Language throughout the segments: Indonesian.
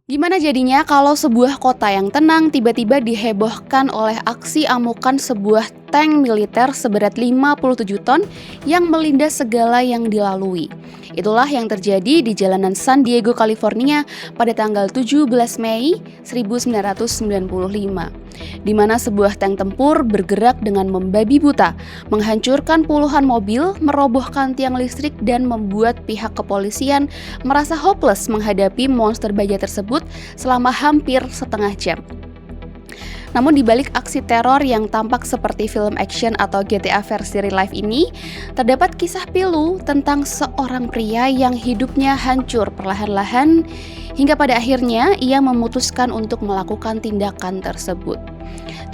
Gimana jadinya kalau sebuah kota yang tenang tiba-tiba dihebohkan oleh aksi amukan sebuah tank militer seberat 57 ton yang melindas segala yang dilalui. Itulah yang terjadi di jalanan San Diego, California pada tanggal 17 Mei 1995, di mana sebuah tank tempur bergerak dengan membabi buta, menghancurkan puluhan mobil, merobohkan tiang listrik, dan membuat pihak kepolisian merasa hopeless menghadapi monster baja tersebut selama hampir setengah jam. Namun di balik aksi teror yang tampak seperti film action atau GTA versi real life ini, terdapat kisah pilu tentang seorang pria yang hidupnya hancur perlahan-lahan hingga pada akhirnya ia memutuskan untuk melakukan tindakan tersebut.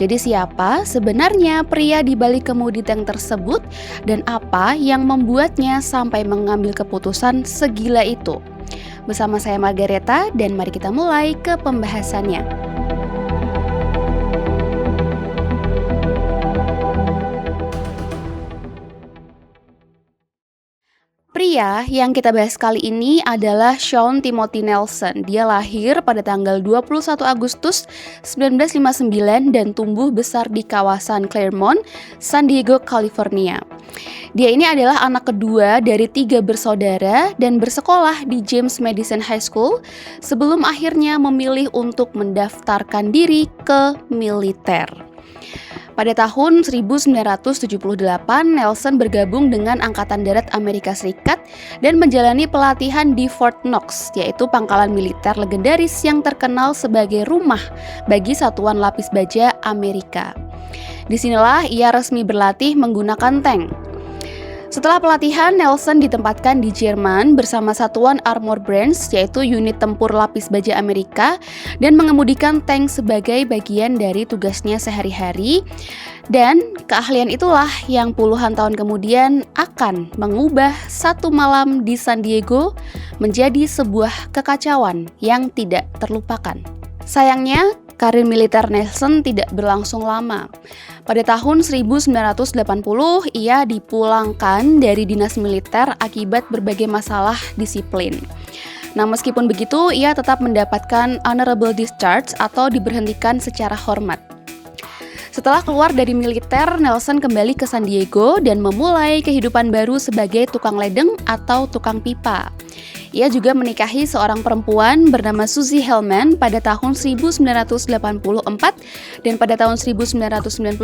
Jadi siapa sebenarnya pria di balik kemudi tank tersebut dan apa yang membuatnya sampai mengambil keputusan segila itu? Bersama saya Margareta dan mari kita mulai ke pembahasannya. Pria yang kita bahas kali ini adalah Shawn Timothy Nelson. Dia lahir pada tanggal 21 Agustus 1959 dan tumbuh besar di kawasan Claremont, San Diego, California. Dia ini adalah anak kedua dari 3 bersaudara dan bersekolah di James Madison High School sebelum akhirnya memilih untuk mendaftarkan diri ke militer. Pada tahun 1978, Nelson bergabung dengan Angkatan Darat Amerika Serikat dan menjalani pelatihan di Fort Knox, yaitu pangkalan militer legendaris yang terkenal sebagai rumah bagi satuan lapis baja Amerika. Disinilah ia resmi berlatih menggunakan tank. Setelah pelatihan, Nelson ditempatkan di Jerman bersama Satuan Armor Branch, yaitu unit tempur lapis baja Amerika, dan mengemudikan tank sebagai bagian dari tugasnya sehari-hari. Dan keahlian itulah yang puluhan tahun kemudian akan mengubah satu malam di San Diego menjadi sebuah kekacauan yang tidak terlupakan. Sayangnya, karir militer Nelson tidak berlangsung lama. Pada tahun 1980, ia dipulangkan dari dinas militer akibat berbagai masalah disiplin. Nah, meskipun begitu, ia tetap mendapatkan honorable discharge atau diberhentikan secara hormat. Setelah keluar dari militer, Nelson kembali ke San Diego dan memulai kehidupan baru sebagai tukang ledeng atau tukang pipa. Ia juga menikahi seorang perempuan bernama Susie Hellman pada tahun 1984 dan pada tahun 1991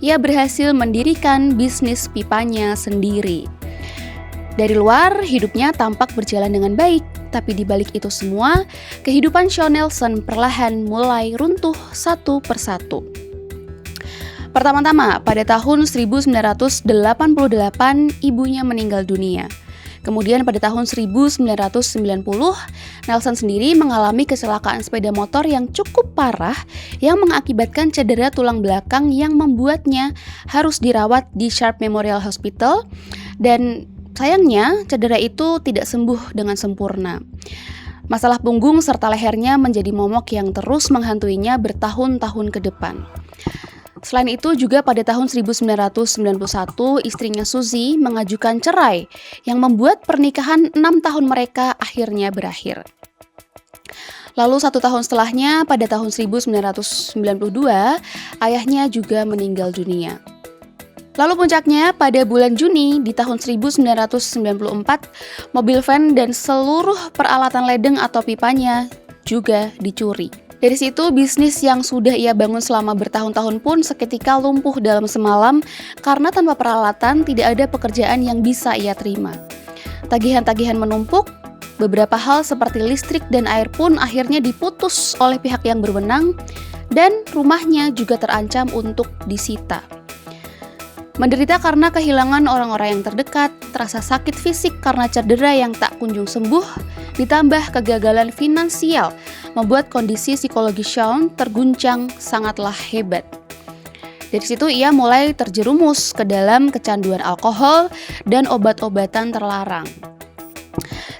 ia berhasil mendirikan bisnis pipanya sendiri. Dari luar, hidupnya tampak berjalan dengan baik, tapi di balik itu semua, kehidupan Shawn Nelson perlahan mulai runtuh satu persatu. Pertama-tama, pada tahun 1988, ibunya meninggal dunia. Kemudian pada tahun 1990, Nelson sendiri mengalami kecelakaan sepeda motor yang cukup parah yang mengakibatkan cedera tulang belakang yang membuatnya harus dirawat di Sharp Memorial Hospital dan sayangnya cedera itu tidak sembuh dengan sempurna. Masalah punggung serta lehernya menjadi momok yang terus menghantuinya bertahun-tahun ke depan. Selain itu juga pada tahun 1991 istrinya Susie mengajukan cerai yang membuat pernikahan 6 tahun mereka akhirnya berakhir. Lalu 1 tahun setelahnya pada tahun 1992 ayahnya juga meninggal dunia. Lalu puncaknya pada bulan Juni di tahun 1994 mobil van dan seluruh peralatan ledeng atau pipanya juga dicuri. Dari situ, bisnis yang sudah ia bangun selama bertahun-tahun pun seketika lumpuh dalam semalam karena tanpa peralatan tidak ada pekerjaan yang bisa ia terima. Tagihan-tagihan menumpuk, beberapa hal seperti listrik dan air pun akhirnya diputus oleh pihak yang berwenang dan rumahnya juga terancam untuk disita. Menderita karena kehilangan orang-orang yang terdekat, terasa sakit fisik karena cedera yang tak kunjung sembuh, ditambah kegagalan finansial, membuat kondisi psikologi Shawn terguncang sangatlah hebat. Dari situ ia mulai terjerumus ke dalam kecanduan alkohol dan obat-obatan terlarang.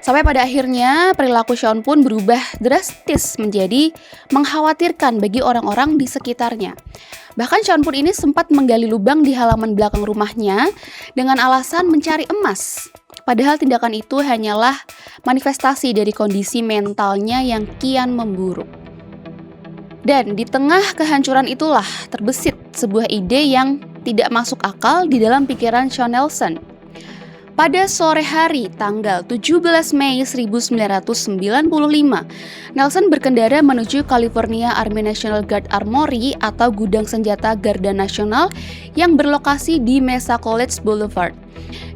Sampai pada akhirnya perilaku Shawn pun berubah drastis menjadi mengkhawatirkan bagi orang-orang di sekitarnya. Bahkan Shawn pun ini sempat menggali lubang di halaman belakang rumahnya dengan alasan mencari emas. Padahal tindakan itu hanyalah manifestasi dari kondisi mentalnya yang kian memburuk. Dan di tengah kehancuran itulah terbesit sebuah ide yang tidak masuk akal di dalam pikiran Shawn Nelson. Pada sore hari tanggal 17 Mei 1995, Nelson berkendara menuju California Army National Guard Armory atau gudang senjata Garda Nasional yang berlokasi di Mesa College Boulevard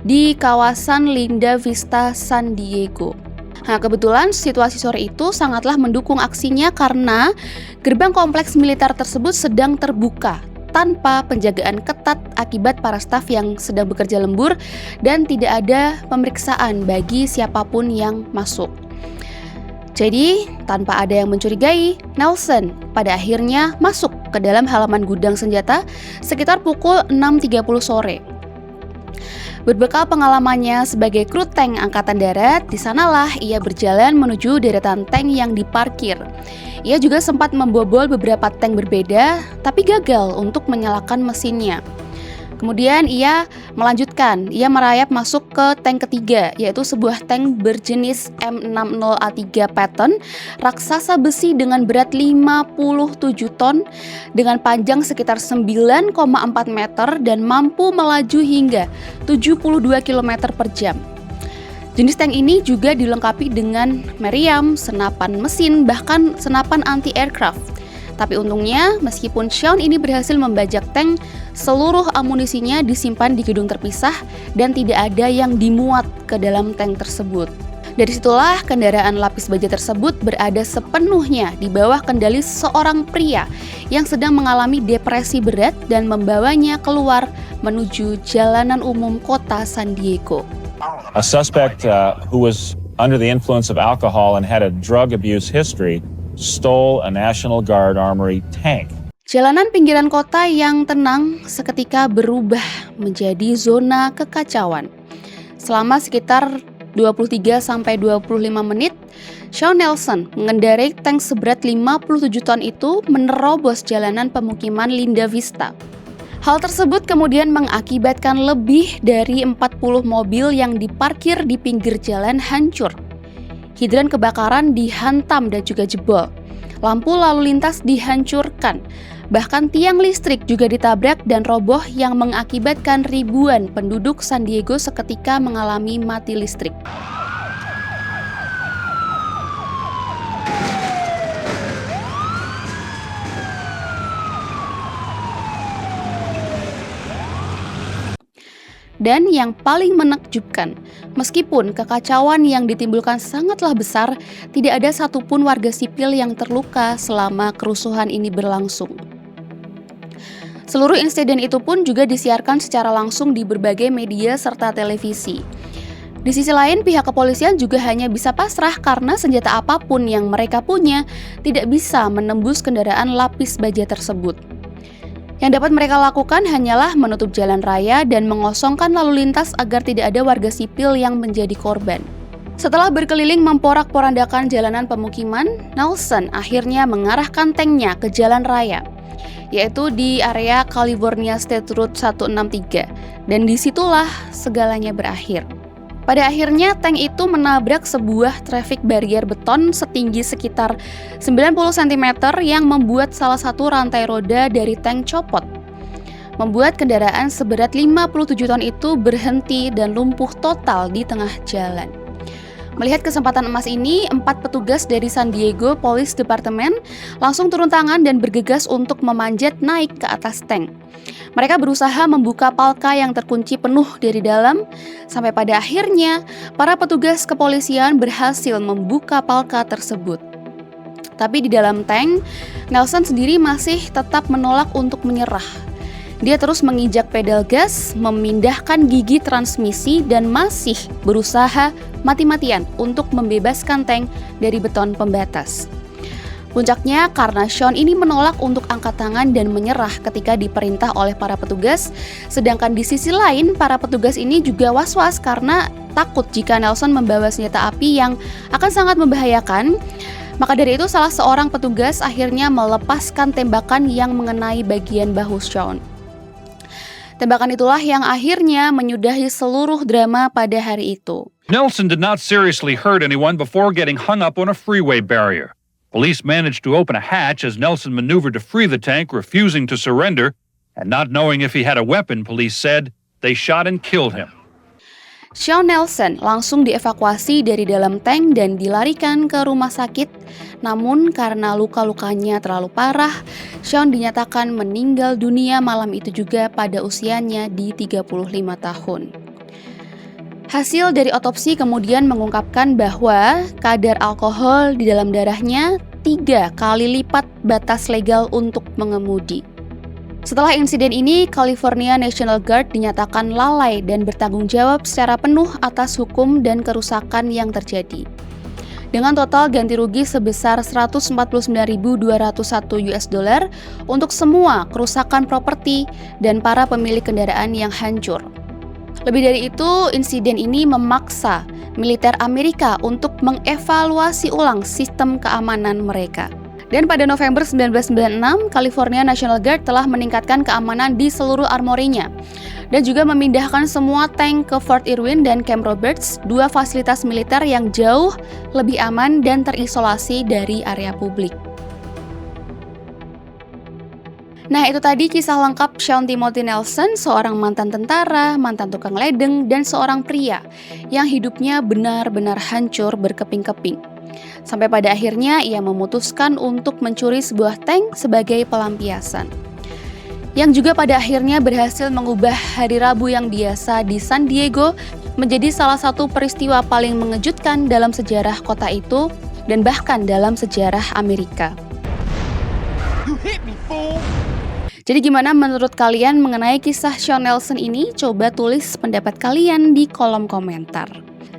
di kawasan Linda Vista, San Diego. Nah, kebetulan situasi sore itu sangatlah mendukung aksinya karena gerbang kompleks militer tersebut sedang terbuka tanpa penjagaan ketat akibat para staf yang sedang bekerja lembur dan tidak ada pemeriksaan bagi siapapun yang masuk. Jadi, tanpa ada yang mencurigai, Nelson pada akhirnya masuk ke dalam halaman gudang senjata sekitar pukul 6.30 sore. Berbekal pengalamannya sebagai kru tank angkatan darat, di sanalah ia berjalan menuju deretan tank yang diparkir. Ia juga sempat membobol beberapa tank berbeda, tapi gagal untuk menyalakan mesinnya. Kemudian ia merayap masuk ke tank ketiga, yaitu sebuah tank berjenis M60A3 Patton, raksasa besi dengan berat 57 ton, dengan panjang sekitar 9,4 meter dan mampu melaju hingga 72 km per jam. Jenis tank ini juga dilengkapi dengan meriam, senapan mesin, bahkan senapan anti-aircraft. Tapi untungnya, meskipun Shawn ini berhasil membajak tank, seluruh amunisinya disimpan di gedung terpisah dan tidak ada yang dimuat ke dalam tank tersebut. Dari situlah kendaraan lapis baja tersebut berada sepenuhnya di bawah kendali seorang pria yang sedang mengalami depresi berat dan membawanya keluar menuju jalanan umum kota San Diego. A suspect who was under the influence of alcohol and had a drug abuse history stole a National Guard Armory tank. Jalanan pinggiran kota yang tenang seketika berubah menjadi zona kekacauan. Selama sekitar 23-25 menit, Shawn Nelson mengendarai tank seberat 57 ton itu menerobos jalanan pemukiman Linda Vista. Hal tersebut kemudian mengakibatkan lebih dari 40 mobil yang diparkir di pinggir jalan hancur. Hidran kebakaran dihantam dan juga jebol. Lampu lalu lintas dihancurkan. Bahkan tiang listrik juga ditabrak dan roboh yang mengakibatkan ribuan penduduk San Diego seketika mengalami mati listrik. Dan yang paling menakjubkan, meskipun kekacauan yang ditimbulkan sangatlah besar, tidak ada satupun warga sipil yang terluka selama kerusuhan ini berlangsung. Seluruh insiden itu pun juga disiarkan secara langsung di berbagai media serta televisi. Di sisi lain, pihak kepolisian juga hanya bisa pasrah karena senjata apapun yang mereka punya tidak bisa menembus kendaraan lapis baja tersebut. Yang dapat mereka lakukan hanyalah menutup jalan raya dan mengosongkan lalu lintas agar tidak ada warga sipil yang menjadi korban. Setelah berkeliling memporak-porandakan jalanan pemukiman, Nelson akhirnya mengarahkan tanknya ke jalan raya, yaitu di area California State Road 163, dan disitulah segalanya berakhir. Pada akhirnya, tank itu menabrak sebuah traffic barrier beton setinggi sekitar 90 cm yang membuat salah satu rantai roda dari tank copot. Membuat kendaraan seberat 57 ton itu berhenti dan lumpuh total di tengah jalan. Melihat kesempatan emas ini, 4 petugas dari San Diego Police Department langsung turun tangan dan bergegas untuk memanjat naik ke atas tank. Mereka berusaha membuka palka yang terkunci penuh dari dalam, sampai pada akhirnya para petugas kepolisian berhasil membuka palka tersebut. Tapi di dalam tank, Nelson sendiri masih tetap menolak untuk menyerah. Dia terus menginjak pedal gas, memindahkan gigi transmisi, dan masih berusaha mati-matian untuk membebaskan tank dari beton pembatas. Puncaknya karena Sean ini menolak untuk angkat tangan dan menyerah ketika diperintah oleh para petugas, sedangkan di sisi lain para petugas ini juga was-was karena takut jika Nelson membawa senjata api yang akan sangat membahayakan. Maka dari itu salah seorang petugas akhirnya melepaskan tembakan yang mengenai bagian bahu Sean. Tembakan itulah yang akhirnya menyudahi seluruh drama pada hari itu. Nelson did not seriously hurt anyone before getting hung up on a freeway barrier. Police managed to open a hatch as Nelson maneuvered to free the tank, refusing to surrender, and not knowing if he had a weapon, police said they shot and killed him. Sean Nelson langsung dievakuasi dari dalam tank dan dilarikan ke rumah sakit. Namun karena luka-lukanya terlalu parah, Sean dinyatakan meninggal dunia malam itu juga pada usianya di 35 tahun. Hasil dari otopsi kemudian mengungkapkan bahwa kadar alkohol di dalam darahnya 3 kali lipat batas legal untuk mengemudi. Setelah insiden ini, California National Guard dinyatakan lalai dan bertanggung jawab secara penuh atas hukum dan kerusakan yang terjadi. Dengan total ganti rugi sebesar 149.201 US dollar untuk semua kerusakan properti dan para pemilik kendaraan yang hancur. Lebih dari itu, insiden ini memaksa militer Amerika untuk mengevaluasi ulang sistem keamanan mereka. Dan pada November 1996, California National Guard telah meningkatkan keamanan di seluruh armorinya dan juga memindahkan semua tank ke Fort Irwin dan Camp Roberts, 2 fasilitas militer yang jauh lebih aman dan terisolasi dari area publik. Nah, itu tadi kisah lengkap Sean Timothy Nelson, seorang mantan tentara, mantan tukang ledeng, dan seorang pria yang hidupnya benar-benar hancur berkeping-keping. Sampai pada akhirnya ia memutuskan untuk mencuri sebuah tank sebagai pelampiasan. Yang juga pada akhirnya berhasil mengubah hari Rabu yang biasa di San Diego menjadi salah satu peristiwa paling mengejutkan dalam sejarah kota itu dan bahkan dalam sejarah Amerika. You hit me, fool! Jadi gimana menurut kalian mengenai kisah Sean Nelson ini? Coba tulis pendapat kalian di kolom komentar.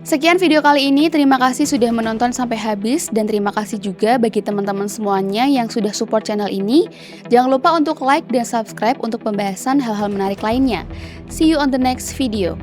Sekian video kali ini, terima kasih sudah menonton sampai habis dan terima kasih juga bagi teman-teman semuanya yang sudah support channel ini. Jangan lupa untuk like dan subscribe untuk pembahasan hal-hal menarik lainnya. See you on the next video.